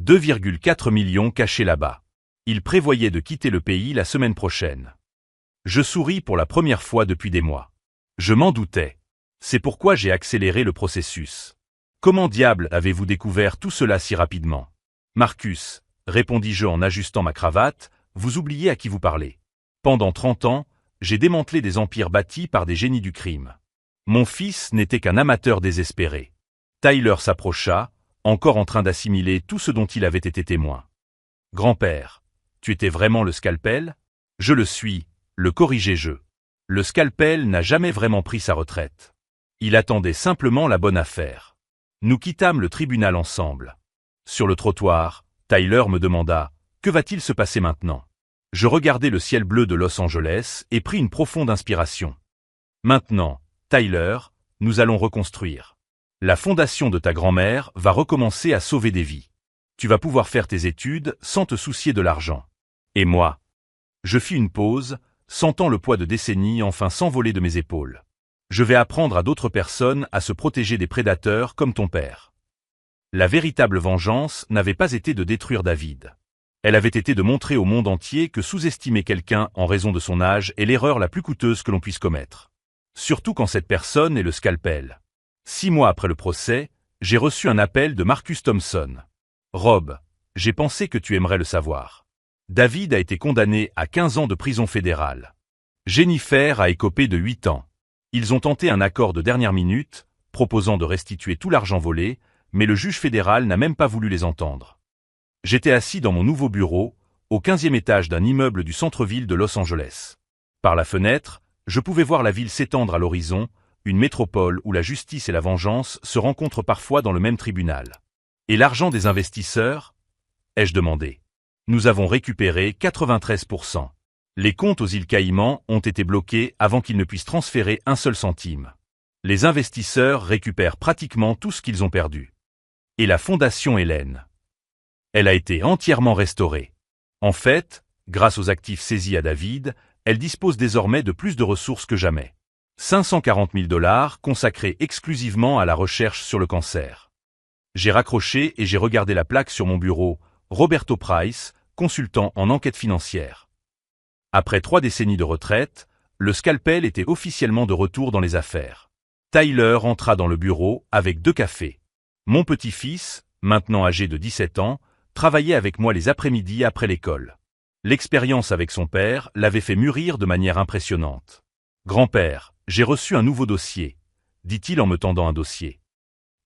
2,4 millions cachés là-bas. Il prévoyait de quitter le pays la semaine prochaine. Je souris pour la première fois depuis des mois. Je m'en doutais. C'est pourquoi j'ai accéléré le processus. Comment diable avez-vous découvert tout cela si rapidement? Marcus, répondis-je en ajustant ma cravate, vous oubliez à qui vous parlez. Pendant 30 ans, j'ai démantelé des empires bâtis par des génies du crime. Mon fils n'était qu'un amateur désespéré. Tyler s'approcha, encore en train d'assimiler tout ce dont il avait été témoin. Grand-père, tu étais vraiment le scalpel? Je le suis, le corrigeai-je. Le scalpel n'a jamais vraiment pris sa retraite. Il attendait simplement la bonne affaire. Nous quittâmes le tribunal ensemble. Sur le trottoir, Tyler me demanda « Que va-t-il se passer maintenant ?» Je regardai le ciel bleu de Los Angeles et pris une profonde inspiration. Maintenant, Tyler, nous allons reconstruire. La fondation de ta grand-mère va recommencer à sauver des vies. Tu vas pouvoir faire tes études sans te soucier de l'argent. Et moi? Je fis une pause, sentant le poids de décennies enfin s'envoler de mes épaules. Je vais apprendre à d'autres personnes à se protéger des prédateurs comme ton père. La véritable vengeance n'avait pas été de détruire David. Elle avait été de montrer au monde entier que sous-estimer quelqu'un en raison de son âge est l'erreur la plus coûteuse que l'on puisse commettre. Surtout quand cette personne est le scalpel. 6 mois après le procès, j'ai reçu un appel de Marcus Thompson. Rob, j'ai pensé que tu aimerais le savoir. David a été condamné à 15 ans de prison fédérale. Jennifer a écopé de 8 ans. Ils ont tenté un accord de dernière minute, proposant de restituer tout l'argent volé, mais le juge fédéral n'a même pas voulu les entendre. J'étais assis dans mon nouveau bureau, au 15e étage d'un immeuble du centre-ville de Los Angeles. Par la fenêtre, je pouvais voir la ville s'étendre à l'horizon, une métropole où la justice et la vengeance se rencontrent parfois dans le même tribunal. Et l'argent des investisseurs? Ai-je demandé. Nous avons récupéré 93%. Les comptes aux îles Caïmans ont été bloqués avant qu'ils ne puissent transférer un seul centime. Les investisseurs récupèrent pratiquement tout ce qu'ils ont perdu. Et la fondation Hélène? Elle a été entièrement restaurée. En fait, grâce aux actifs saisis à David, elle dispose désormais de plus de ressources que jamais. 540 000 $ consacrés exclusivement à la recherche sur le cancer. J'ai raccroché et j'ai regardé la plaque sur mon bureau, Roberto Price, consultant en enquête financière. Après 3 décennies de retraite, le scalpel était officiellement de retour dans les affaires. Tyler entra dans le bureau avec 2 cafés. Mon petit-fils, maintenant âgé de 17 ans, travaillait avec moi les après-midi après l'école. L'expérience avec son père l'avait fait mûrir de manière impressionnante. « Grand-père, j'ai reçu un nouveau dossier », dit-il en me tendant un dossier.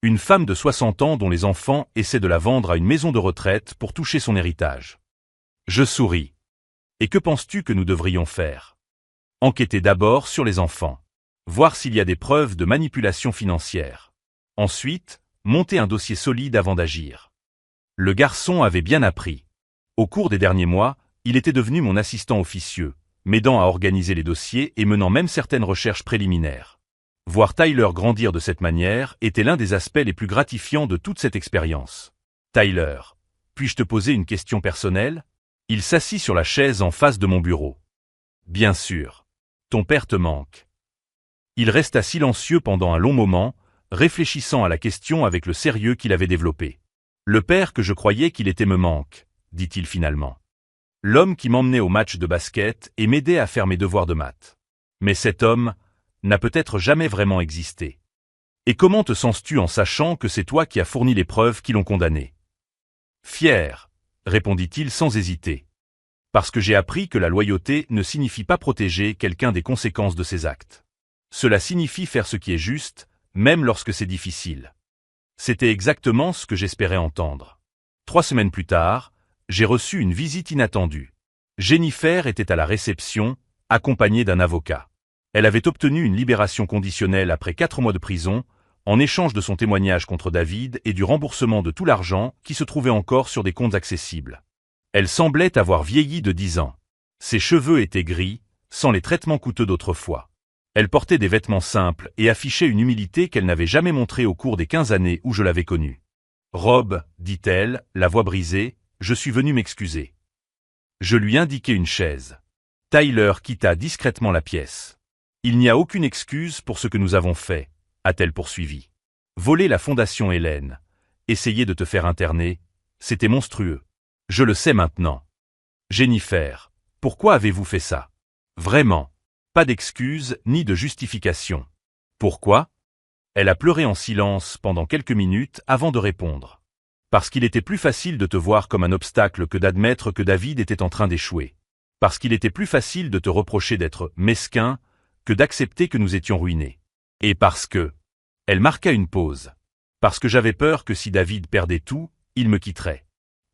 Une femme de 60 ans dont les enfants essaient de la vendre à une maison de retraite pour toucher son héritage. Je souris. Et que penses-tu que nous devrions faire? Enquêter d'abord sur les enfants. Voir s'il y a des preuves de manipulation financière. Ensuite, monter un dossier solide avant d'agir. Le garçon avait bien appris. Au cours des derniers mois, il était devenu mon assistant officieux, m'aidant à organiser les dossiers et menant même certaines recherches préliminaires. Voir Tyler grandir de cette manière était l'un des aspects les plus gratifiants de toute cette expérience. Tyler, puis-je te poser une question personnelle? Il s'assit sur la chaise en face de mon bureau. Bien sûr. Ton père te manque. Il resta silencieux pendant un long moment, réfléchissant à la question avec le sérieux qu'il avait développé. Le père que je croyais qu'il était me manque, dit-il finalement. L'homme qui m'emmenait au match de basket et m'aidait à faire mes devoirs de maths. Mais cet homme n'a peut-être jamais vraiment existé. Et comment te sens-tu en sachant que c'est toi qui as fourni les preuves qui l'ont condamné? Fier, répondit-il sans hésiter. Parce que j'ai appris que la loyauté ne signifie pas protéger quelqu'un des conséquences de ses actes. Cela signifie faire ce qui est juste, même lorsque c'est difficile. C'était exactement ce que j'espérais entendre. 3 semaines plus tard, j'ai reçu une visite inattendue. Jennifer était à la réception, accompagnée d'un avocat. Elle avait obtenu une libération conditionnelle après 4 mois de prison, en échange de son témoignage contre David et du remboursement de tout l'argent qui se trouvait encore sur des comptes accessibles. Elle semblait avoir vieilli de 10 ans. Ses cheveux étaient gris, sans les traitements coûteux d'autrefois. Elle portait des vêtements simples et affichait une humilité qu'elle n'avait jamais montrée au cours des 15 années où je l'avais connue. « Rob, dit-elle, la voix brisée, je suis venu m'excuser. » Je lui indiquai une chaise. Tyler quitta discrètement la pièce. « Il n'y a aucune excuse pour ce que nous avons fait, » a-t-elle poursuivi. « Voler la fondation Hélène, essayer de te faire interner, c'était monstrueux. Je le sais maintenant. Jennifer, pourquoi avez-vous fait ça? Vraiment. Pas d'excuses ni de justification. Pourquoi? Elle a pleuré en silence pendant quelques minutes avant de répondre. Parce qu'il était plus facile de te voir comme un obstacle que d'admettre que David était en train d'échouer. Parce qu'il était plus facile de te reprocher d'être mesquin que d'accepter que nous étions ruinés. Et parce que... Elle marqua une pause. Parce que j'avais peur que si David perdait tout, il me quitterait.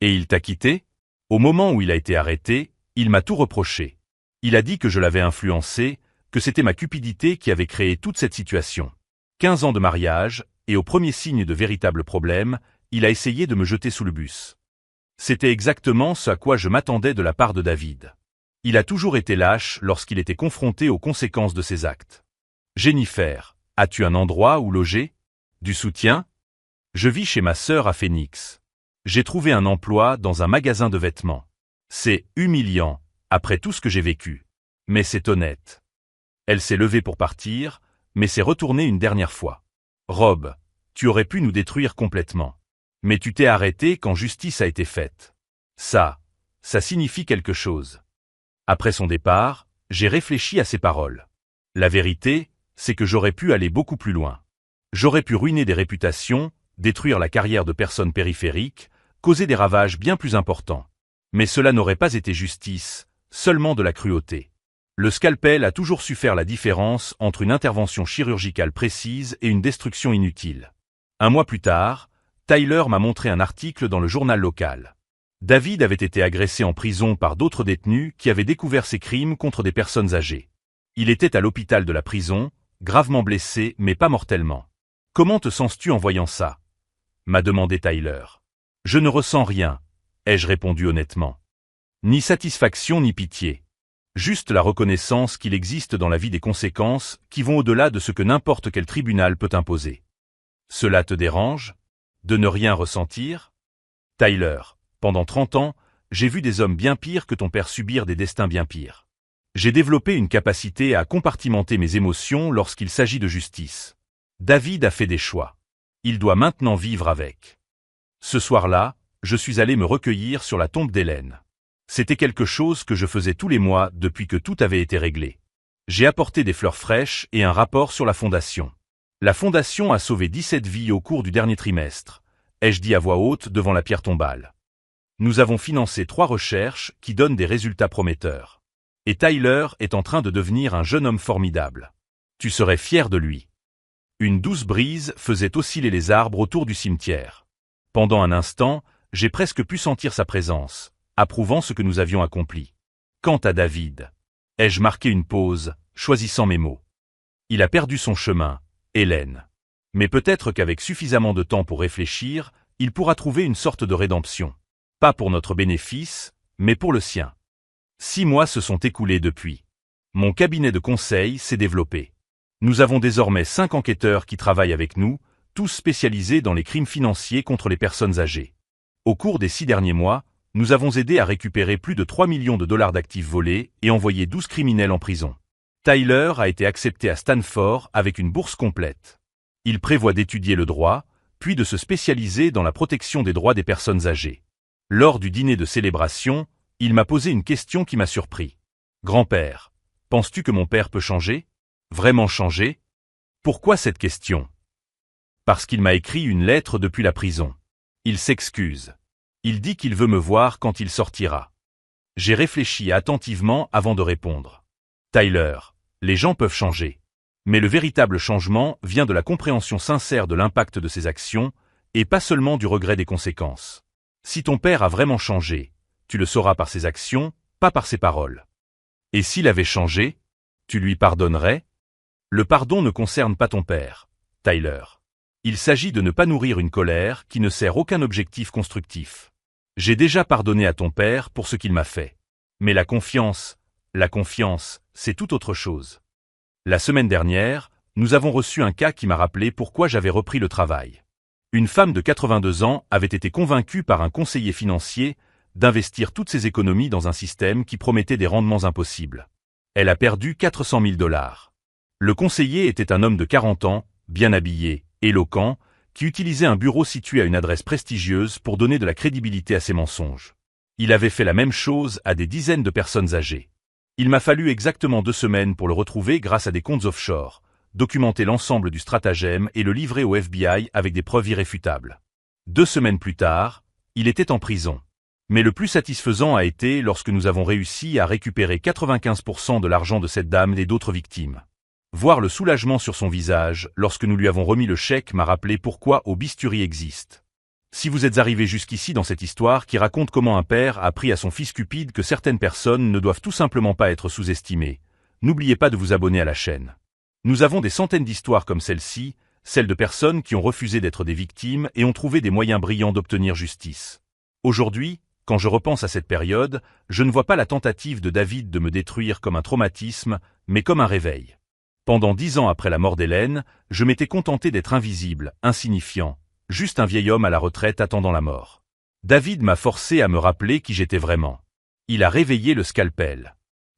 Et il t'a quitté? Au moment où il a été arrêté, il m'a tout reproché. Il a dit que je l'avais influencé, que c'était ma cupidité qui avait créé toute cette situation. 15 ans de mariage, et au premier signe de véritable problème, il a essayé de me jeter sous le bus. C'était exactement ce à quoi je m'attendais de la part de David. Il a toujours été lâche lorsqu'il était confronté aux conséquences de ses actes. Jennifer, as-tu un endroit où loger? Du soutien? Je vis chez ma sœur à Phoenix. J'ai trouvé un emploi dans un magasin de vêtements. C'est humiliant, après tout ce que j'ai vécu. Mais c'est honnête. Elle s'est levée pour partir, mais s'est retournée une dernière fois. Rob, tu aurais pu nous détruire complètement. Mais tu t'es arrêté quand justice a été faite. Ça signifie quelque chose. Après son départ, j'ai réfléchi à ses paroles. La vérité, c'est que j'aurais pu aller beaucoup plus loin. J'aurais pu ruiner des réputations, détruire la carrière de personnes périphériques, causer des ravages bien plus importants. Mais cela n'aurait pas été justice, seulement de la cruauté. Le scalpel a toujours su faire la différence entre une intervention chirurgicale précise et une destruction inutile. 1 mois plus tard, Tyler m'a montré un article dans le journal local. David avait été agressé en prison par d'autres détenus qui avaient découvert ses crimes contre des personnes âgées. Il était à l'hôpital de la prison, gravement blessé mais pas mortellement. « Comment te sens-tu en voyant ça ?» m'a demandé Tyler. « Je ne ressens rien, » ai-je répondu honnêtement. Ni satisfaction ni pitié. Juste la reconnaissance qu'il existe dans la vie des conséquences qui vont au-delà de ce que n'importe quel tribunal peut imposer. Cela te dérange? De ne rien ressentir? Tyler, pendant 30 ans, j'ai vu des hommes bien pires que ton père subir des destins bien pires. J'ai développé une capacité à compartimenter mes émotions lorsqu'il s'agit de justice. David a fait des choix. Il doit maintenant vivre avec. Ce soir-là, je suis allé me recueillir sur la tombe d'Hélène. C'était quelque chose que je faisais tous les mois depuis que tout avait été réglé. J'ai apporté des fleurs fraîches et un rapport sur la fondation. La fondation a sauvé 17 vies au cours du dernier trimestre, ai-je dit à voix haute devant la pierre tombale. Nous avons financé 3 recherches qui donnent des résultats prometteurs. Et Tyler est en train de devenir un jeune homme formidable. Tu serais fier de lui. Une douce brise faisait osciller les arbres autour du cimetière. Pendant un instant, j'ai presque pu sentir sa présence, approuvant ce que nous avions accompli. Quant à David, ai-je marqué une pause, choisissant mes mots. Il a perdu son chemin, Hélène. Mais peut-être qu'avec suffisamment de temps pour réfléchir, il pourra trouver une sorte de rédemption. Pas pour notre bénéfice, mais pour le sien. 6 mois se sont écoulés depuis. Mon cabinet de conseil s'est développé. Nous avons désormais 5 enquêteurs qui travaillent avec nous, tous spécialisés dans les crimes financiers contre les personnes âgées. Au cours des 6 derniers mois, nous avons aidé à récupérer plus de 3 millions de dollars d'actifs volés et envoyé 12 criminels en prison. Tyler a été accepté à Stanford avec une bourse complète. Il prévoit d'étudier le droit, puis de se spécialiser dans la protection des droits des personnes âgées. Lors du dîner de célébration, il m'a posé une question qui m'a surpris. « Grand-père, penses-tu que mon père peut changer? Vraiment changer? » Pourquoi cette question? Parce qu'il m'a écrit une lettre depuis la prison. Il s'excuse. Il dit qu'il veut me voir quand il sortira. J'ai réfléchi attentivement avant de répondre. Tyler, les gens peuvent changer. Mais le véritable changement vient de la compréhension sincère de l'impact de ses actions, et pas seulement du regret des conséquences. Si ton père a vraiment changé, tu le sauras par ses actions, pas par ses paroles. Et s'il avait changé, tu lui pardonnerais? Le pardon ne concerne pas ton père, Tyler. Il s'agit de ne pas nourrir une colère qui ne sert aucun objectif constructif. J'ai déjà pardonné à ton père pour ce qu'il m'a fait. Mais la confiance, c'est tout autre chose. La semaine dernière, nous avons reçu un cas qui m'a rappelé pourquoi j'avais repris le travail. Une femme de 82 ans avait été convaincue par un conseiller financier d'investir toutes ses économies dans un système qui promettait des rendements impossibles. Elle a perdu 400 000 $. Le conseiller était un homme de 40 ans, bien habillé, éloquent, qui utilisait un bureau situé à une adresse prestigieuse pour donner de la crédibilité à ses mensonges. Il avait fait la même chose à des dizaines de personnes âgées. Il m'a fallu exactement 2 semaines pour le retrouver grâce à des comptes offshore, documenter l'ensemble du stratagème et le livrer au FBI avec des preuves irréfutables. 2 semaines plus tard, il était en prison. Mais le plus satisfaisant a été lorsque nous avons réussi à récupérer 95% de l'argent de cette dame et d'autres victimes. Voir le soulagement sur son visage lorsque nous lui avons remis le chèque m'a rappelé pourquoi Au Bisturi existe. Si vous êtes arrivé jusqu'ici dans cette histoire qui raconte comment un père a appris à son fils cupide que certaines personnes ne doivent tout simplement pas être sous-estimées, n'oubliez pas de vous abonner à la chaîne. Nous avons des centaines d'histoires comme celle-ci, celles de personnes qui ont refusé d'être des victimes et ont trouvé des moyens brillants d'obtenir justice. Aujourd'hui, quand je repense à cette période, je ne vois pas la tentative de David de me détruire comme un traumatisme, mais comme un réveil. Pendant 10 ans après la mort d'Hélène, je m'étais contenté d'être invisible, insignifiant, juste un vieil homme à la retraite attendant la mort. David m'a forcé à me rappeler qui j'étais vraiment. Il a réveillé le scalpel.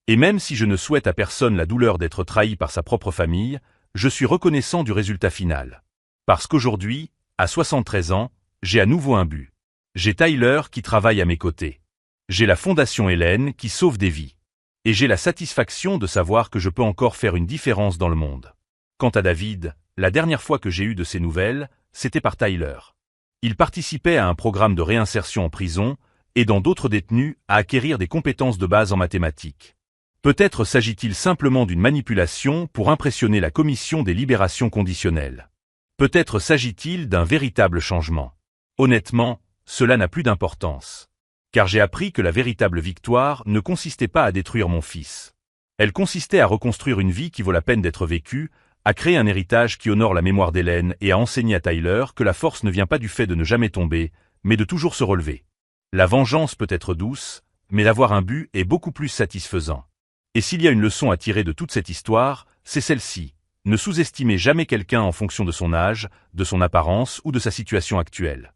Et même si je ne souhaite à personne la douleur d'être trahi par sa propre famille, je suis reconnaissant du résultat final. Parce qu'aujourd'hui, à 73 ans, j'ai à nouveau un but. J'ai Tyler qui travaille à mes côtés. J'ai la Fondation Hélène qui sauve des vies. Et j'ai la satisfaction de savoir que je peux encore faire une différence dans le monde. Quant à David, la dernière fois que j'ai eu de ses nouvelles, c'était par Tyler. Il participait à un programme de réinsertion en prison, aidant d'autres détenus à acquérir des compétences de base en mathématiques. Peut-être s'agit-il simplement d'une manipulation pour impressionner la commission des libérations conditionnelles. Peut-être s'agit-il d'un véritable changement. Honnêtement, cela n'a plus d'importance. Car j'ai appris que la véritable victoire ne consistait pas à détruire mon fils. Elle consistait à reconstruire une vie qui vaut la peine d'être vécue, à créer un héritage qui honore la mémoire d'Hélène et à enseigner à Tyler que la force ne vient pas du fait de ne jamais tomber, mais de toujours se relever. La vengeance peut être douce, mais d'avoir un but est beaucoup plus satisfaisant. Et s'il y a une leçon à tirer de toute cette histoire, c'est celle-ci. Ne sous-estimez jamais quelqu'un en fonction de son âge, de son apparence ou de sa situation actuelle.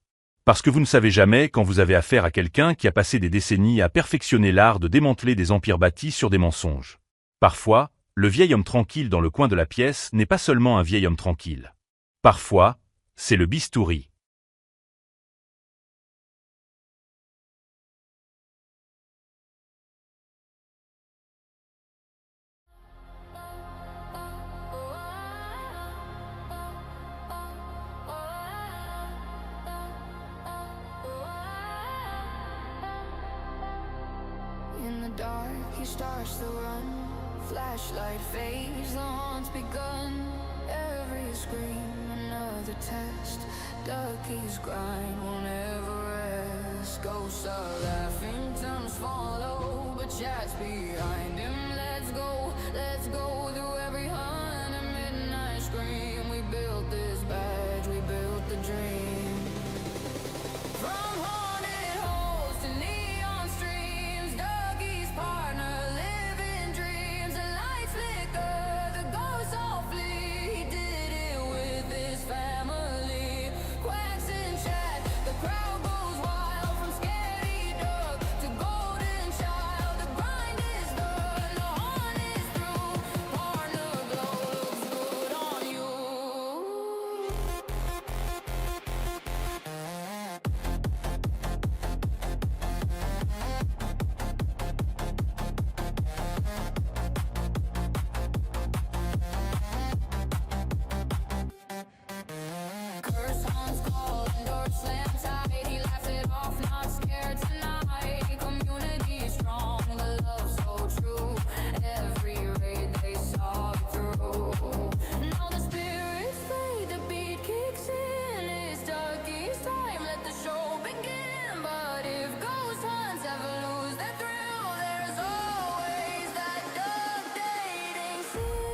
Parce que vous ne savez jamais quand vous avez affaire à quelqu'un qui a passé des décennies à perfectionner l'art de démanteler des empires bâtis sur des mensonges. Parfois, le vieil homme tranquille dans le coin de la pièce n'est pas seulement un vieil homme tranquille. Parfois, c'est le bistouri. In the dark, he starts to run. Flashlight fades, the hunt's begun. Every scream, another test. Ducky's grind won't ever rest. Ghosts are laughing, tongues follow, but chat's behind him. Let's go through every hunt and midnight scream. We built this badge, we built the dream. From haunted halls to neon streams, Dougie's partner, living dreams. The lights flicker, the ghosts all flee. He did it with his family. Quacks and chat, the crowd goes wild. From scaredy dog to golden child, the grind is done. Phone's calling, doors slam tight. He laughs it off, not scared tonight. Community is strong, the love so true. Every raid they saw it through. Now the spirits fade, the beat kicks in. It's Ducky's time, let the show begin. But if ghost hunts ever lose their thrill, there's always that Duck dating scene.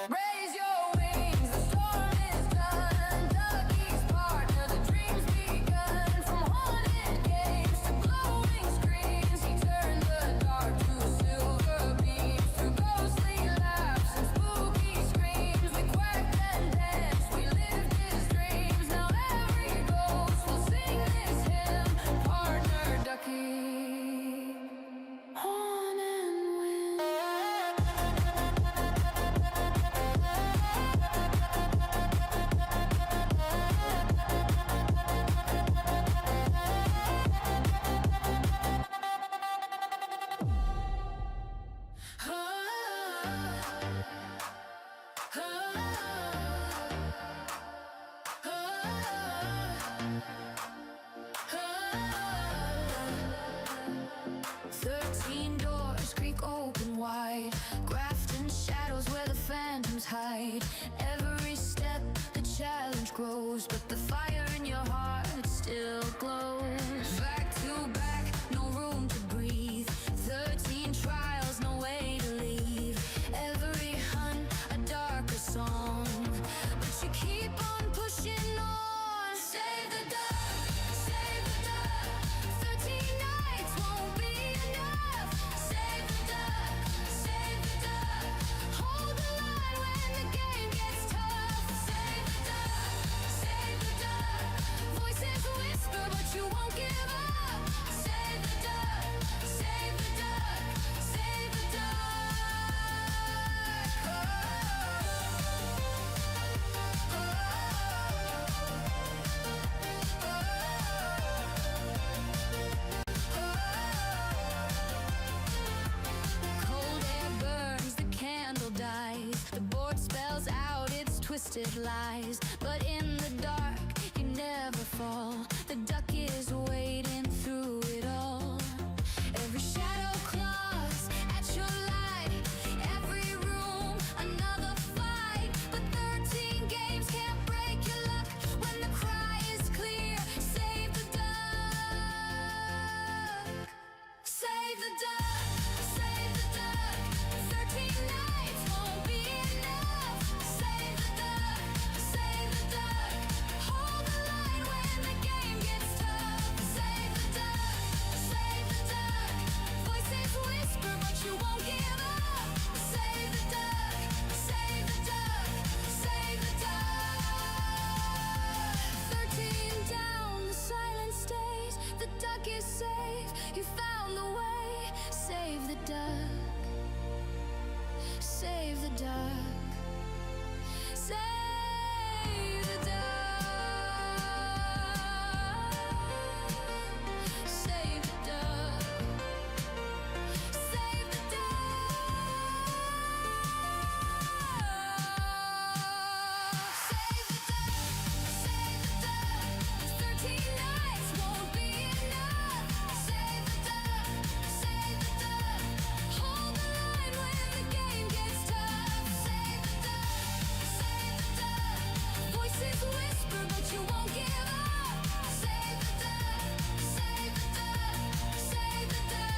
Raise your wings, the storm is done. Ducky's partner, the dreams begun. From haunted games to glowing screens, he turned the dark to silver beams. Through ghostly laughs and spooky screams, we quacked and danced, we lived his dreams. Now every ghost will sing this hymn. Partner Ducky, on and win. Thirteen doors creak open wide. Grafton shadows where the phantoms hide. Every step the challenge grows, but the fire in your heart still glows. Back to back, no room to breathe. 13 trials, no way to leave. Every hunt a darker song, but you keep on pushing on. Save the dark, save the dark. 13 nights won't be enough. Save the dark, save the dark. Hold the line when the game gets tough. Save the dark, save the dark. Voices whisper, but you won't give up. Save the dark, save the dark, save the dark. Cold air burns, the candle dies. The board spells out its twisted lies. But in the dark, you never fall. The duck is waiting through it all. Every shadow claws at your light. Every room, another fight. But 13 games can't break your luck when the cry is clear. Save the duck. Save the duck. Save the duck. 13 nights won't be enough. Save the duck. Save the duck. Hold the line when the game gets tough. Save the duck. Save the duck. Voices whisper, but you won't give up. Save the duck. Save the duck. Save the duck. 13 down, the silence stays. The duck is safe. You found the way. Save the duck. Save the duck. Save the duck. Save the duck. Save the duck. Save the duck. Save the duck. 13 nights won't be enough. Save the duck. Save the duck. Hold the line when the game gets tough. Save the duck. Save the duck. Voices whisper, but you won't give up. Save the duck. Save the duck. Save the duck.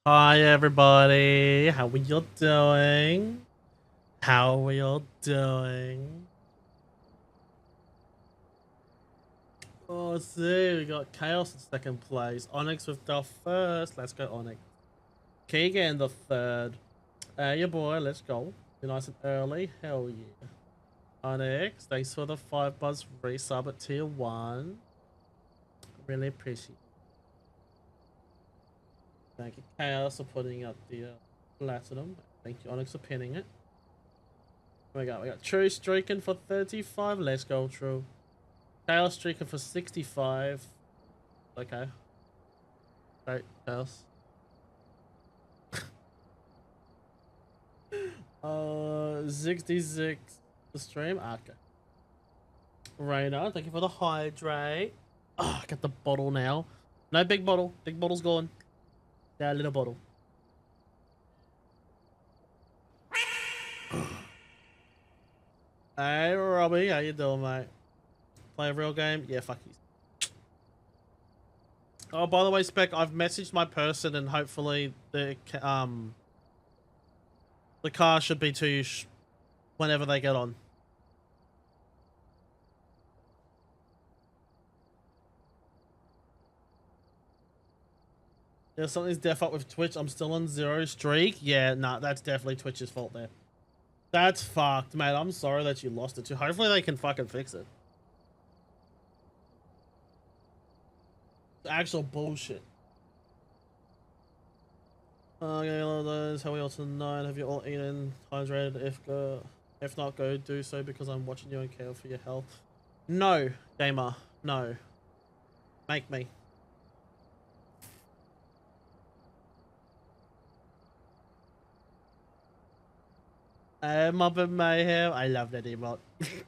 Hi everybody, how are you doing? How are you doing? Oh, see, we got Chaos in second place. Onyx with the first. Let's go, Onyx. Keegan the third. Your boy, let's go. Be nice and early. Hell yeah. Onyx, thanks for the 5 buzz resub at tier 1. Really appreciate it. Thank you, Chaos, for putting up the platinum. Thank you, Onyx, for pinning it. We got True streaking for 35. Let's go, True. Chaos streaking for 65. Okay. Great, Chaos. 66 the stream. Okay. Raina, thank you for the hydrate. Oh, I got the bottle now. No big bottle. Big bottle's gone. Yeah, little bottle. Hey, Robbie, how you doing, mate? Play a real game? Yeah, fuck you. Oh, by the way, Spec, I've messaged my person, and hopefully the car should be to you whenever they get on. Yeah, something's def up with Twitch. I'm still on 0 streak. Yeah, nah, that's definitely Twitch's fault there. That's fucked, mate. I'm sorry that you lost it too. Hopefully they can fucking fix it. It's actual bullshit. Okay, all of those. How are we all tonight? Have you all eaten, hydrated? If not, go do so because I'm watching you and care for your health. No, gamer. No. Make me. Muppet Mayhem. I love that emote.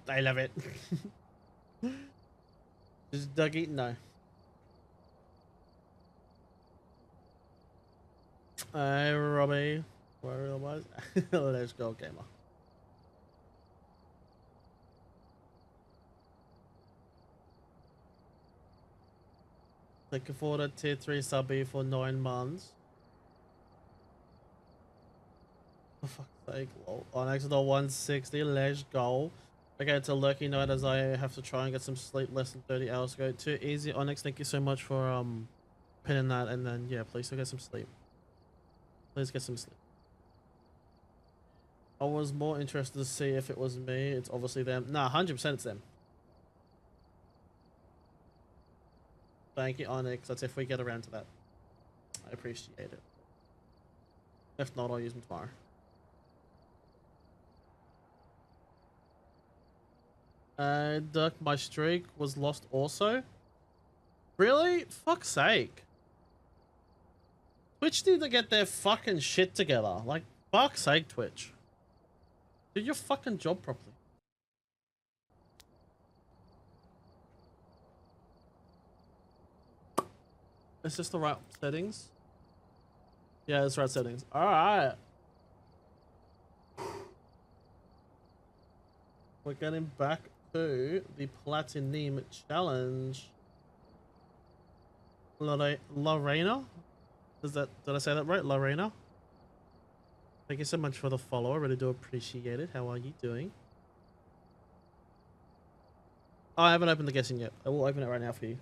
I love it. Just Dougie? No. Hey, Robbie. Where it was? Let's go, gamer. Looking forward to tier 3 subby for 9 months. For fuck's sake, lol. On accident 160, let's go. Okay, it's a lurky night as I have to try and get some sleep less than 30 hours ago. Too easy, Onyx. Thank you so much for pinning that, and then yeah, please go get some sleep. Please get some sleep. I was more interested to see if it was me. It's obviously them. Nah, 100% it's them. Thank you, Onyx. That's if we get around to that. I appreciate it. If not, I'll use them tomorrow. Duck, my streak was lost also. Really? Fuck's sake. Twitch need to get their fucking shit together. Like, fuck's sake, Twitch. Do your fucking job properly. Is this the right settings? Yeah, it's the right settings. Alright. We're getting back to the Platinum Challenge. Lorena? Did I say that right? Lorena? Thank you so much for the follow. I really do appreciate it. How are you doing? Oh, I haven't opened the guessing yet. I will open it right now for you.